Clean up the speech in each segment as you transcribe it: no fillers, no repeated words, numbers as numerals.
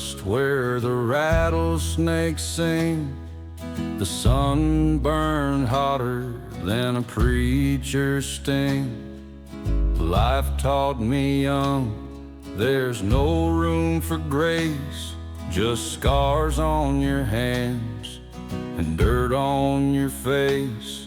dust where the rattlesnakes sing. The sun burned hotter than a preacher's sting. Life taught me young, there's no room for grace, just scars on your hands and dirt on your face.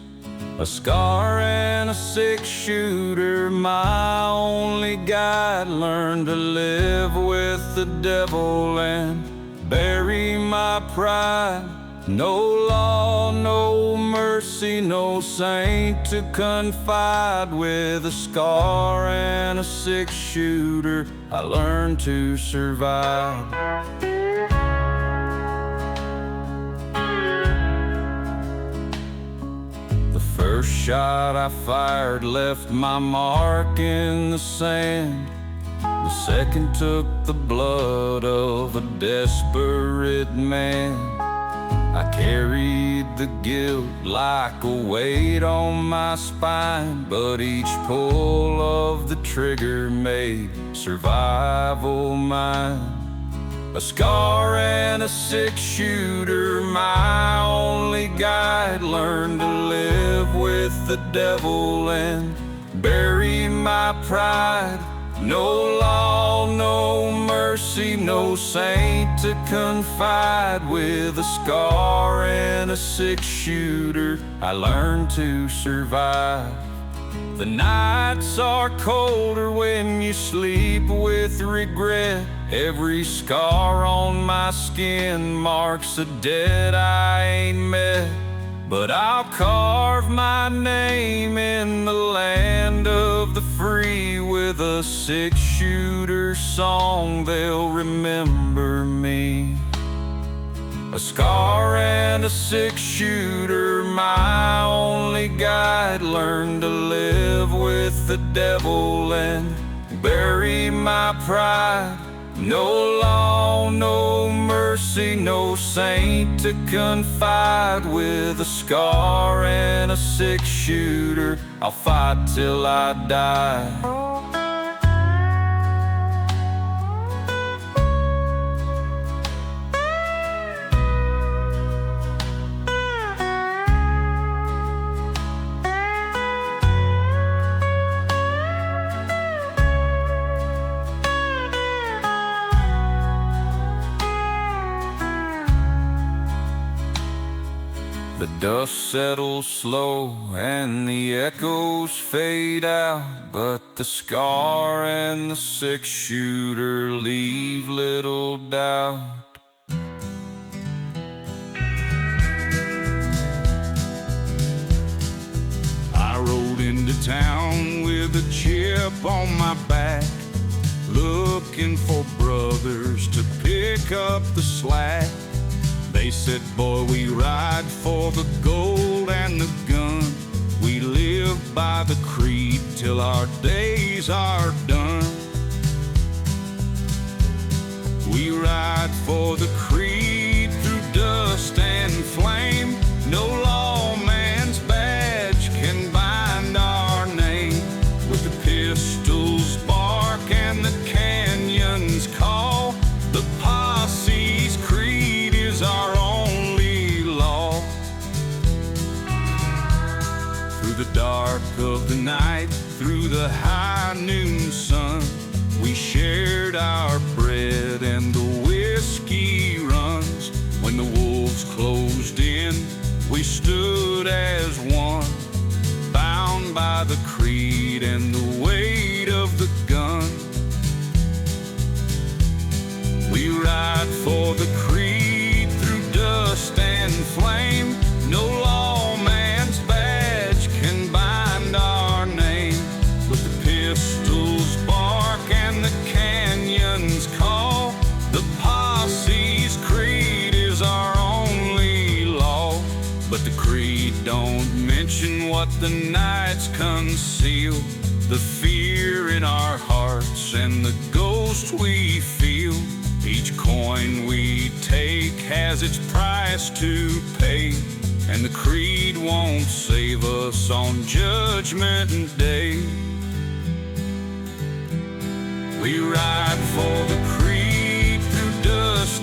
A scar and a six-shooter, my only guide. Learned to live with the devil and bury my pride. No law, no mercy, no saint to confide. With a scar and a six-shooter, I learned to survive. First shot I fired left my mark in the sand. The second took the blood of a desperate man. I carried the guilt like a weight on my spine, but each pull of the trigger made survival mine. A scar and a six-shooter, my only guide. Learned to live with the devil and bury my pride. No law, no mercy, no saint to confide. With a scar and a six-shooter, I learned to survive. The nights are colder when you sleep with regret. Every scar on my skin marks a debt I ain't met. But I'll carve my name in the land of the free. With a six-shooter song, they'll remember me. A scar and a six-shooter, my only guide. Learned to live with the devil and bury my pride. No law, no mercy, no saint to confide. With a scar and a six-shooter, I'll fight till I die. The dust settles slow and the echoes fade out, but the scar and the six-shooter leave little doubt. I rode into town with a chip on my back, looking for brothers to pick up the slack. They said, boy, we ride for the gold and the gun. We live by the creed till our days are done. We ride for the creed through dust and flame. No lawman's badge can bind our name. With the pistol's bark and the canyon's call, the posse's creed is our only law. Through the dark of the night, through the high noon sun, we shared our bread and the whiskey runs. When the wolves closed in, we stood as one, bound by the creed and the weight of the gun. We ride for the creed through dust and flame. No lawman's badge can bind our name. With the pistol's bark and the canyon's call, the posse's creed is our only law. But the creed don't mention what the nights conceal, the fear in our hearts and the ghost we feel. Each coin we take has its price to pay, and the creed won't save us on Judgment Day. We ride for the creed through dust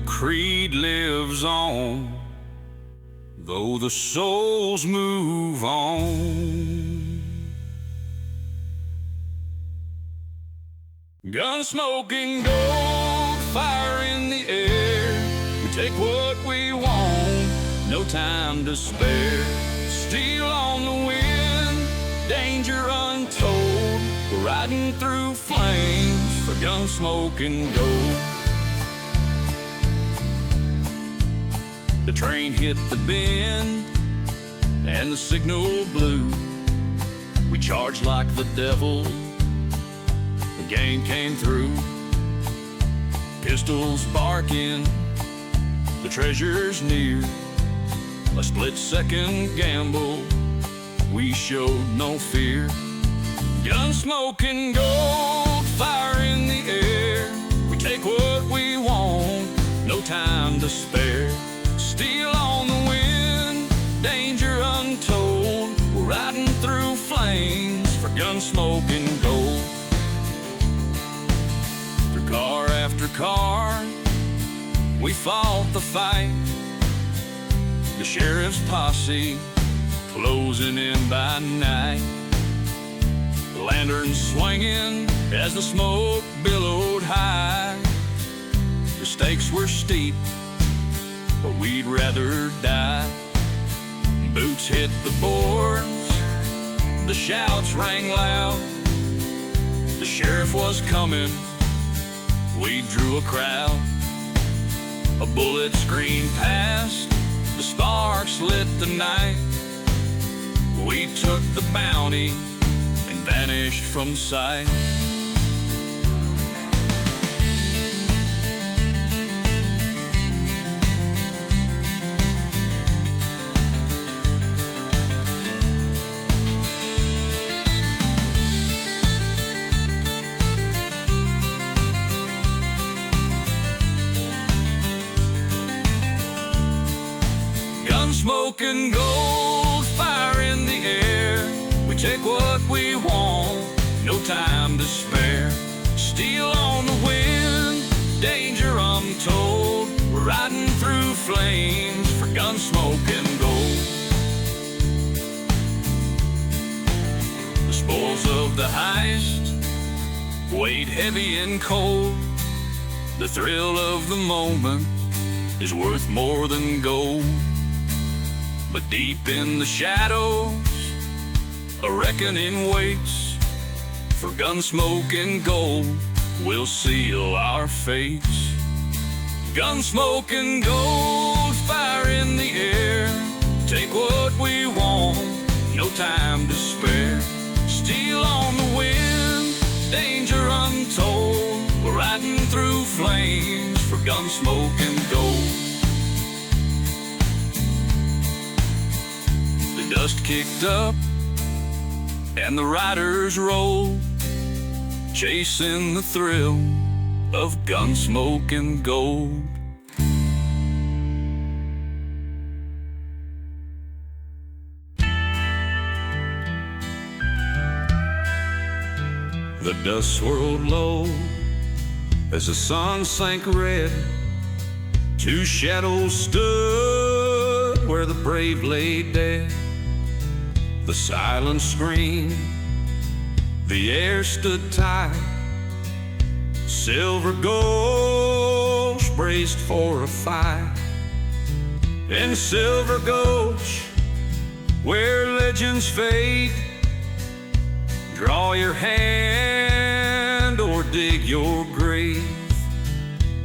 creed lives on, though the souls move on. Gunsmoke and gold, fire in the air. We take what we want, no time to spare. Steel on the wind, danger untold. We're riding through flames for gunsmoke and gold. The train hit the bend and the signal blew. We charged like the devil, the gang came through. Pistols barking, the treasure's near. A split-second gamble, we showed no fear. Gunsmoke and gold, fire in the air. We take what we want, no time to spare. Steel on the wind, danger untold. We're riding through flames for gunsmoke and gold. Through car after car, we fought the fight. The sheriff's posse closing in by night. The lanterns swinging as the smoke billowed high. The stakes were steep, but we'd rather die. Boots hit the boards, the shouts rang loud. The sheriff was coming, we drew a crowd. A bullet screamed past, the sparks lit the night. We took the bounty and vanished from sight. Gunsmoke and gold, fire in the air. We take what we want, no time to spare. Steel on the wind, danger untold. We're riding through flames for gunsmoke and gold. The spoils of the heist weighed heavy and cold. The thrill of the moment is worth more than gold. But deep in the shadows, a reckoning waits. For gunsmoke and gold, we'll seal our fates. Gunsmoke and gold, fire in the air. Take what we want, no time to spare. Steel on the wind, danger untold. We're riding through flames for gunsmoke and gold. Dust kicked up and the riders rolled, chasing the thrill of gunsmoke and gold. The dust swirled low as the sun sank red. Two shadows stood where the brave lay dead. The silence screamed, the air stood tight. Silver Gulch braced for a fight. In Silver Gulch, where legends fade, draw your hand or dig your grave.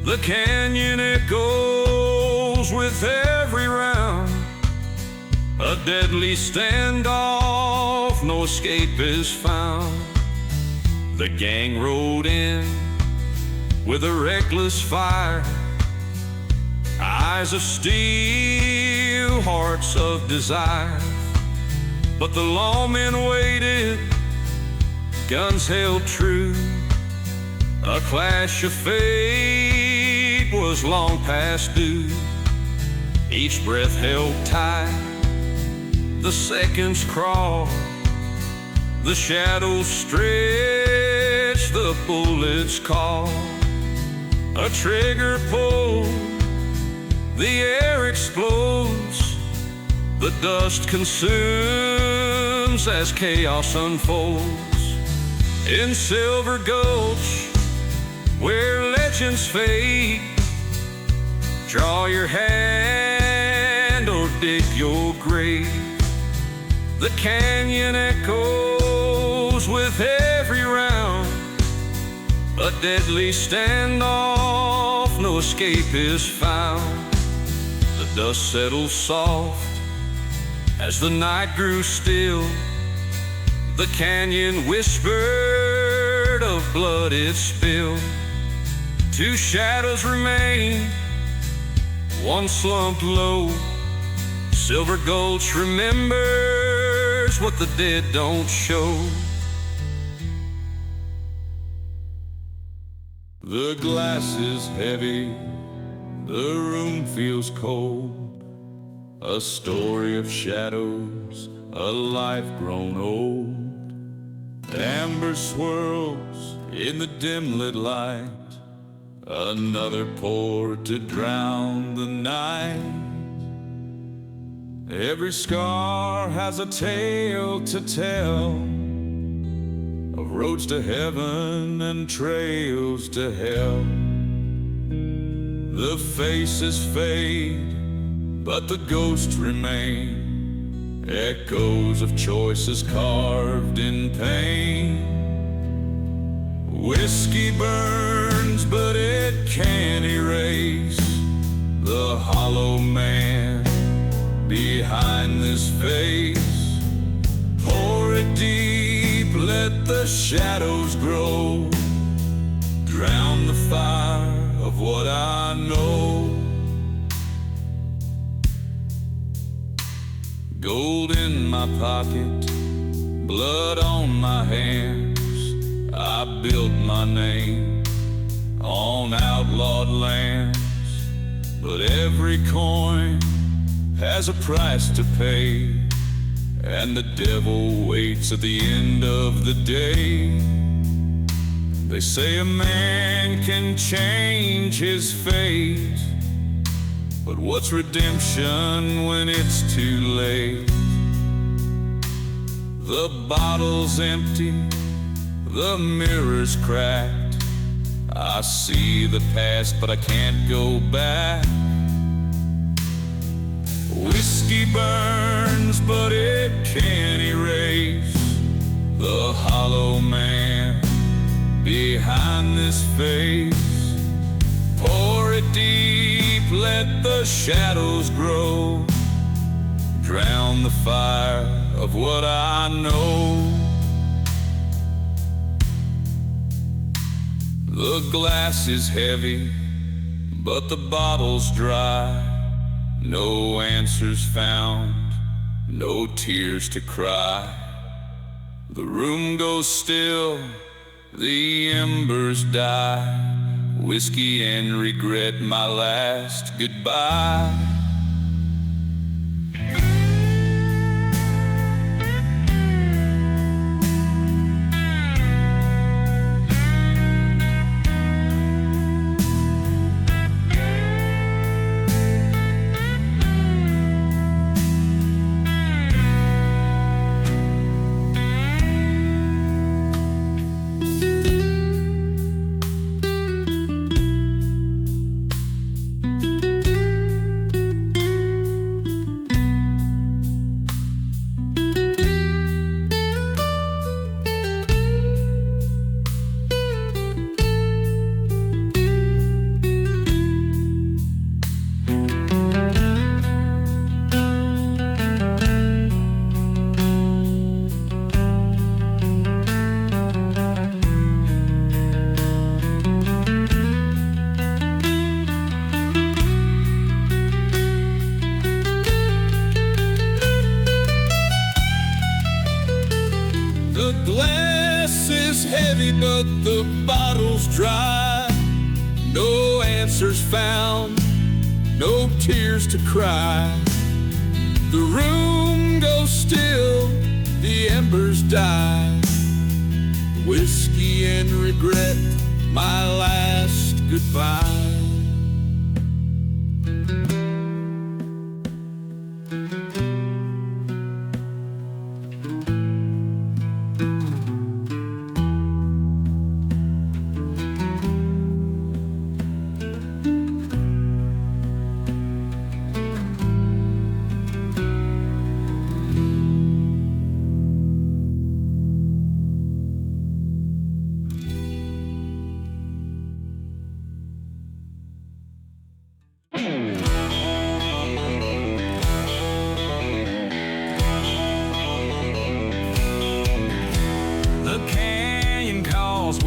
The canyon echoes with every round. A deadly standoff, no escape is found. The gang rode in with a reckless fire. Eyes of steel, hearts of desire. But the lawmen waited, guns held true. A clash of fate was long past due. Each breath held tight, the seconds crawl. The shadows stretch, the bullets call. A trigger pull, The air explodes, the dust consumes as chaos unfolds. In Silver Gulch, where legends fade, draw your hand or dig your grave. The canyon echoes with every round, a deadly standoff, no escape is found. The dust settles soft as the night grew still. The canyon whispered of blood it spilled. Two shadows remain, one slumped low. Silver Gulch remembers what the dead don't show. The glass is heavy, the room feels cold. A story of shadows, a life grown old. Amber swirls in the dim lit light, another pour to drown the night. Every scar has a tale to tell, of roads to heaven and trails to hell. The faces fade, but the ghosts remain, echoes of choices carved in pain. Whiskey burns, but it can't erase the hollow man behind this face. Pour it deep, let the shadows grow, drown the fire of what I know. Gold in my pocket, blood on my hands, I built my name on outlawed lands. But every coin has a price to pay, and the devil waits at the end of the day. They say a man can change his fate, but what's redemption when it's too late? The bottle's empty, the mirror's cracked. I see the past, but I can't go back. Whiskey burns, but it can't erase the hollow man behind this face. Pour it deep, let the shadows grow, drown the fire of what I know. The glass is heavy, but the bottle's dry. No answers found, no tears to cry. The room goes still, the embers die. Whiskey and regret, my last goodbye. But the bottle's dry. No answers found, no tears to cry. The room goes still, the embers die. Whiskey and regret, my last goodbye.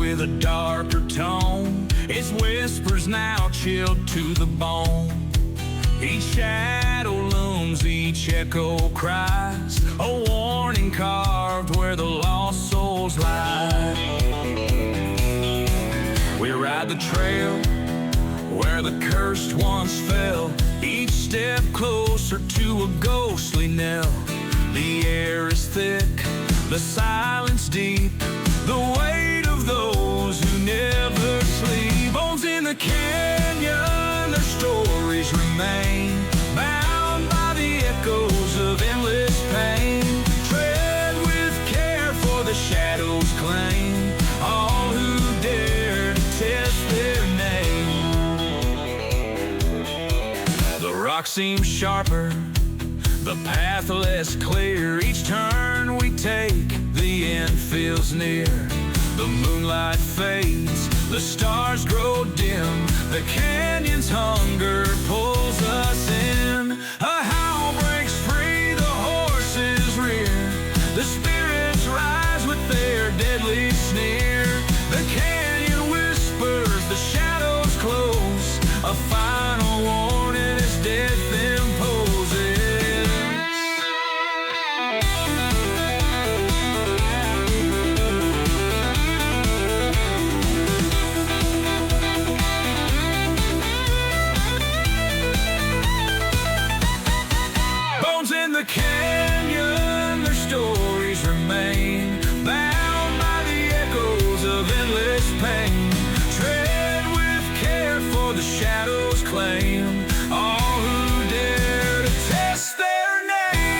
with a darker tone. Its whispers now chilled to the bone. Each shadow looms, each echo cries, a warning carved where the lost souls lie. We ride the trail where the cursed ones fell, each step closer to a ghostly knell. The air is thick, the silence deep, the weight of those who never sleep. Bones in the canyon, their stories remain, bound by the echoes of endless pain. Tread with care, for the shadows claim all who dare to test their name. The rock seems sharper, the path less clear. Each turn we take, the end feels near. The moonlight fades, the stars grow dim, the canyon's hunger pulls us in. A howl breaks free, the horses rear, the spirits rise with their deadly sneer. The canyon whispers, the shadows close, a final warning as death imposes. The canyon, their stories remain, bound by the echoes of endless pain. Tread with care, for the shadows claim all who dare to test their name.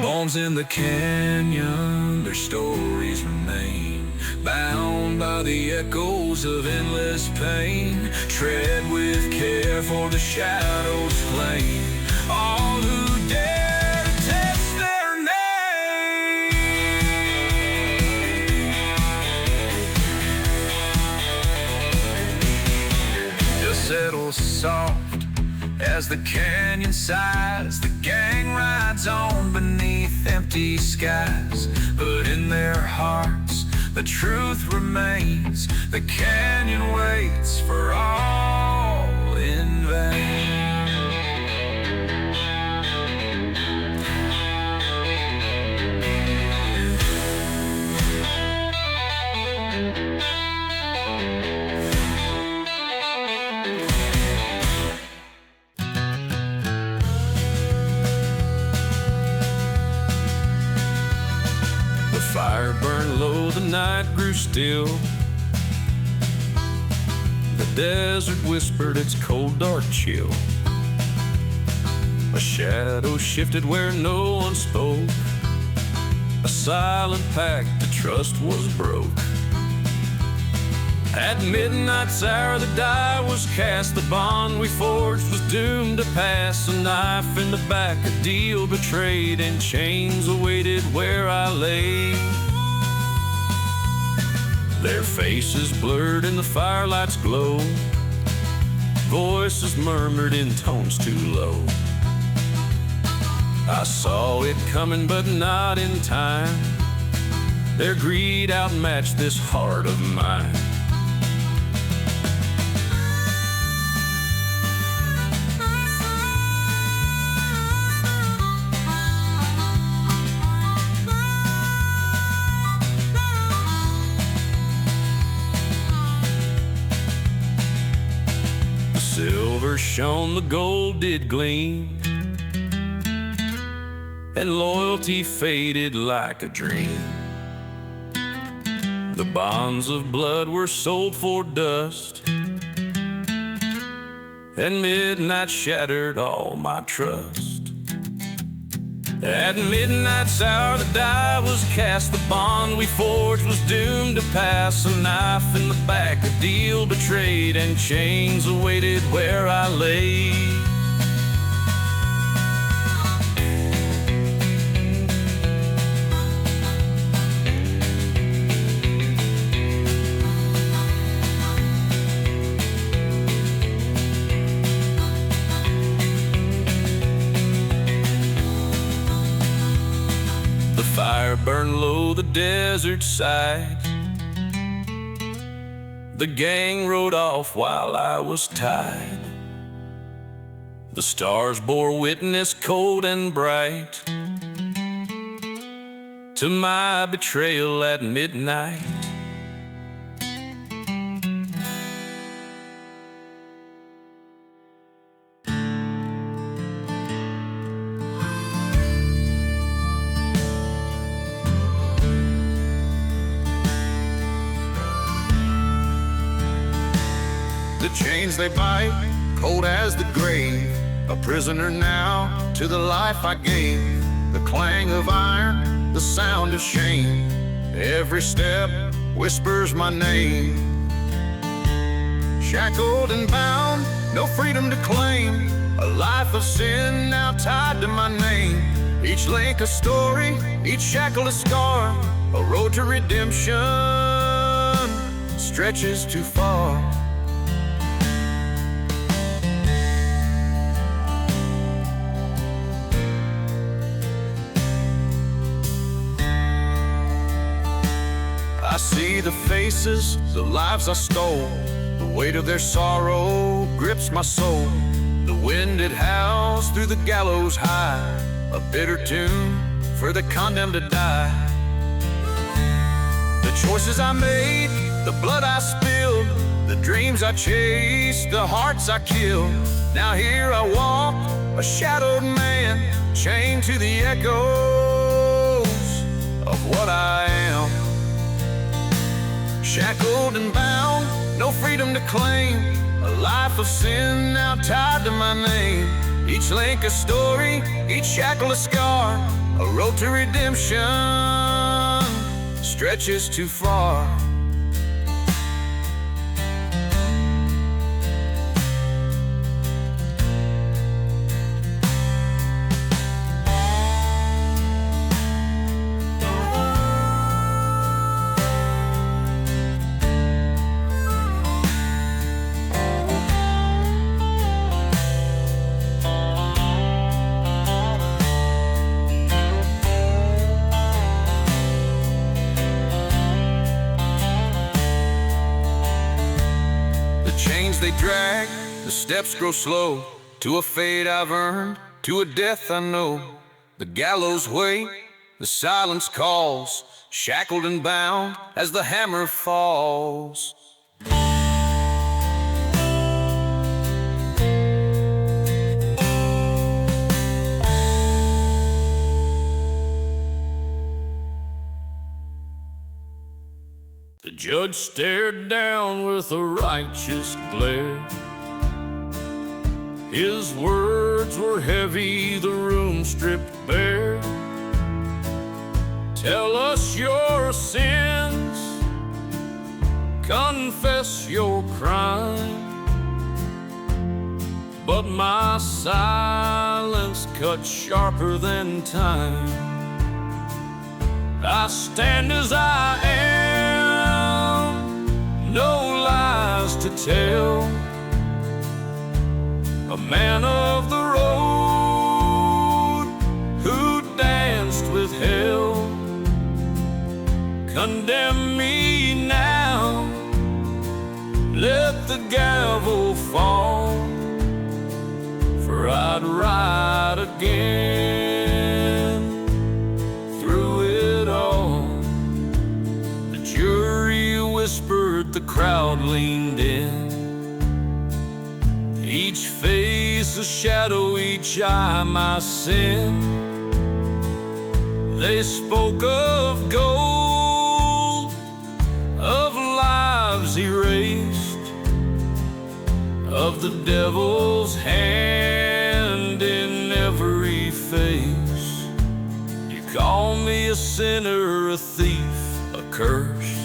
Bones in the canyon, their stories remain, bound by the echoes of endless pain. Tread with care, for the shadows claim all who dare to test their name. Just settle soft as the canyon sighs, the gang rides on beneath empty skies. But in their hearts, the truth remains, the canyon waits for all in vain. Fire burned low, the night grew still. The desert whispered its cold, dark chill. A shadow shifted where no one spoke. A silent pact, the trust was broke. At midnight's hour, the die was cast. The bond we forged was doomed to pass. A knife in the back, a deal betrayed, and chains awaited where I lay. Their faces blurred in the firelight's glow, voices murmured in tones too low. I saw it coming, but not in time. Their greed outmatched this heart of mine. Silver shone, the gold did gleam, and loyalty faded like a dream. The bonds of blood were sold for dust, and midnight shattered all my trust. At midnight's hour, the die was cast. The bond we forged was doomed to pass. A knife in the back, a deal betrayed, and chains awaited where I lay. burned low the desert side. The gang rode off while I was tied. The stars bore witness cold and bright to my betrayal at midnight. The chains they bite, cold as the grave. A prisoner now to the life I gave. The clang of iron, the sound of shame. Every step whispers my name. Shackled and bound, no freedom to claim. A life of sin now tied to my name. Each link a story, each shackle a scar. A road to redemption stretches too far. I see the faces, the lives I stole. The weight of their sorrow grips my soul. The wind it howls through the gallows high, a bitter tune for the condemned to die. The choices I made, the blood I spilled, the dreams I chased, the hearts I killed. Now here I walk, a shadowed man, chained to the echoes of what I am. Shackled and bound, no freedom to claim. A life of sin now tied to my name. Each link a story, each shackle a scar. A road to redemption stretches too far. They drag, the steps grow slow, to a fate I've earned, to a death I know. The gallows wait, the silence calls, shackled and bound as the hammer falls. The judge stared down with a righteous glare. His words were heavy, the room stripped bare. Tell us your sins, confess your crime. But my silence cut sharper than time. I stand as I am, no lies to tell. A man of the road who danced with hell. Condemn me now, let the gavel fall, for I'd ride again through it all. The jury whispered, the crowd leaned in. Each face a shadow, each eye my sin. They spoke of gold, of lives erased, of the devil's hand in every face. You call me a sinner, a thief, a curse,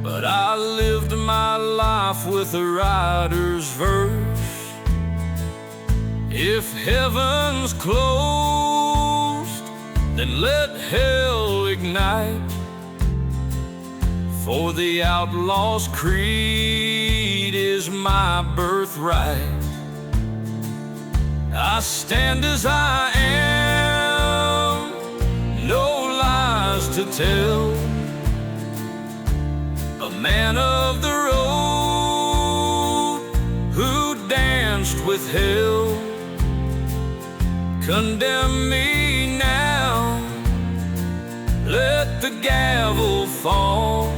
but I lived my life with a writer's verse. If heaven's closed, then let hell ignite, for the outlaw's creed is my birthright. I stand as I am, no to tell. A man of the road who danced with hell. Condemn me now, let the gavel fall,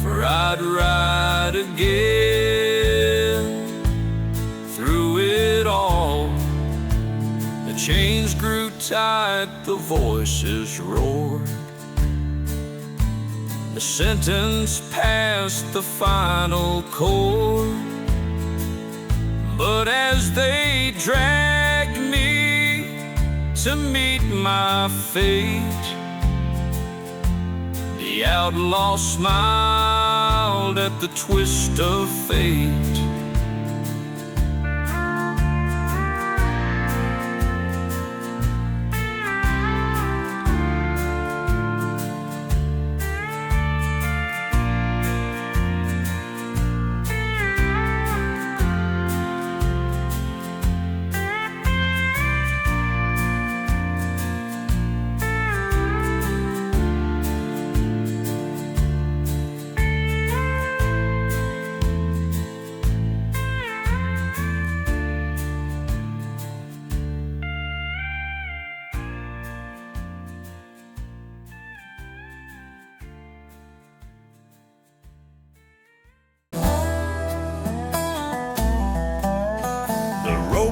for I'd ride again through it all. The chains grew tight, the voices roared. The sentence passed the final chord. But as they dragged me to meet my fate, the outlaw smiled at the twist of fate.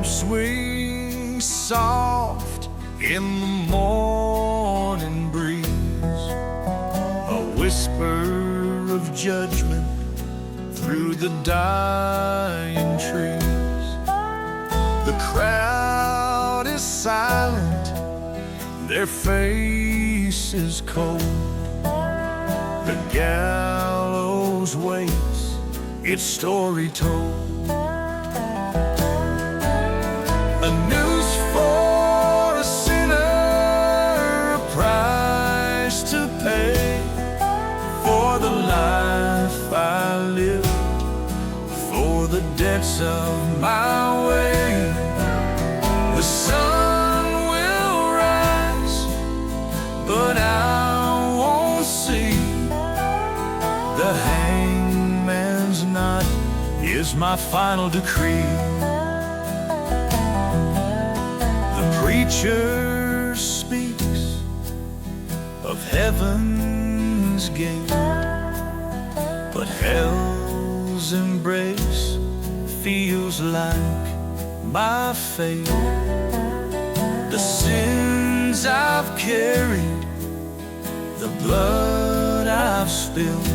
Swing soft in the morning breeze, a whisper of judgment through the dying trees. The crowd is silent, their faces cold. The gallows waits, its story told. A noose for a sinner, a price to pay for the life I lived, for the debts of my way. The sun will rise, but I won't see. The hangman's knot is my final decree. Preacher speaks of heaven's gate, but hell's embrace feels like my fate. The sins I've carried, the blood I've spilled,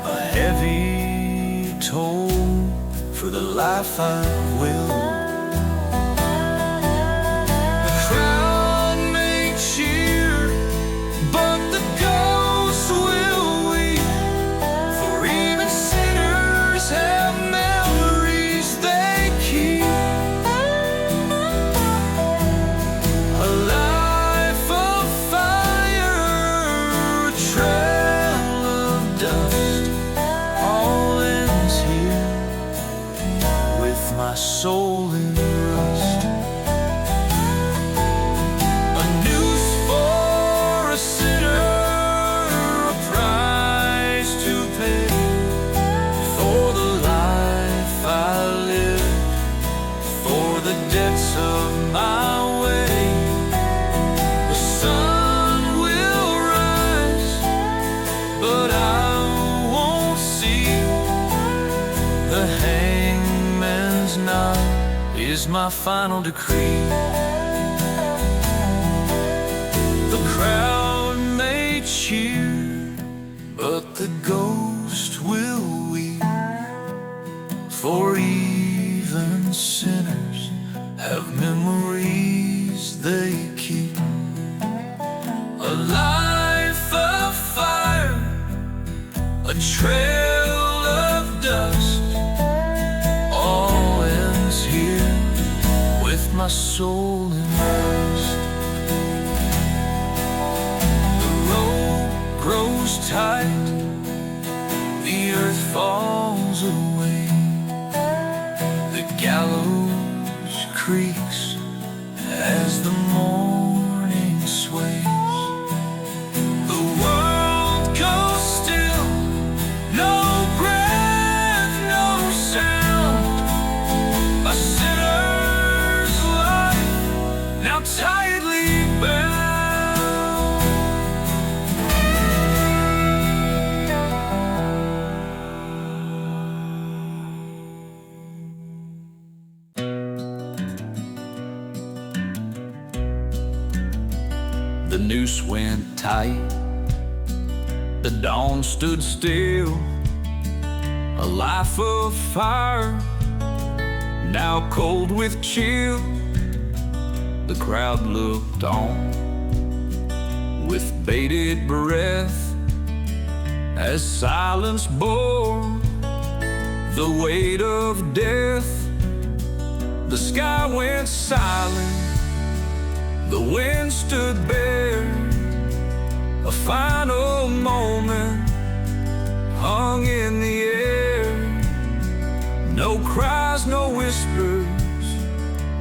a heavy toll for the life I've willed. Soul in rust. A noose for a sinner, a price to pay for the life I lived, for the debts of my way. The sun will rise, but I won't see. The hangman's knot is my final decree. The crowd may cheer, but the ghost will weep, for even sinners have memories they keep. A life of fire, a trail of dust, all ends here with my soul in rust. The rope grows tight, the earth falls away, the gallows creaks as the morning sways. noose went tight. The dawn stood still, a life of fire, now cold with chill. The crowd looked on with bated breath as silence bore the weight of death. The sky went silent, the wind stood bare. A final moment hung in the air. No cries, no whispers,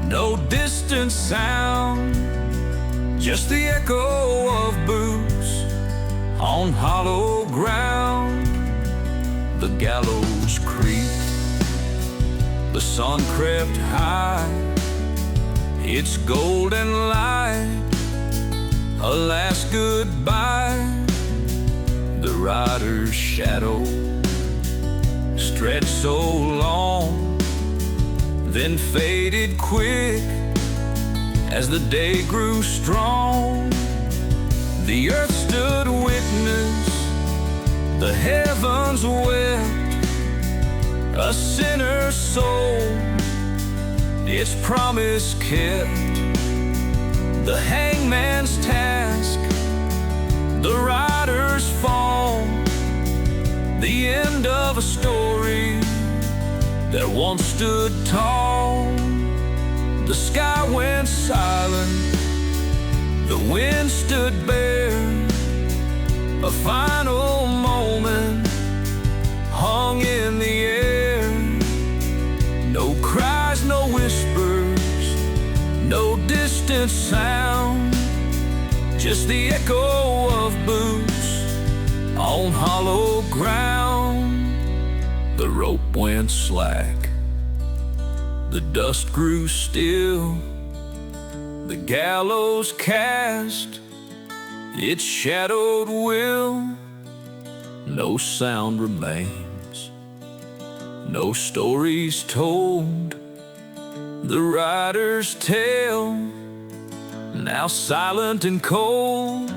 no distant sound, just the echo of boots on hollow ground. The gallows creaked, the sun crept high, its golden light a last goodbye. The rider's shadow stretched so long, then faded quick as the day grew strong. The earth stood witness, the heavens wept. A sinner's soul, its promise kept. The hangman's task, the rider's fall, the end of a story that once stood tall. The sky went silent, the wind stood bare. A final moment hung in the air. No cries, no whispers, no distant sound, just the echo of boots on hollow ground. The rope went slack, the dust grew still. The gallows cast its shadowed will. No sound remains, no stories told. The rider's tale, now silent and cold.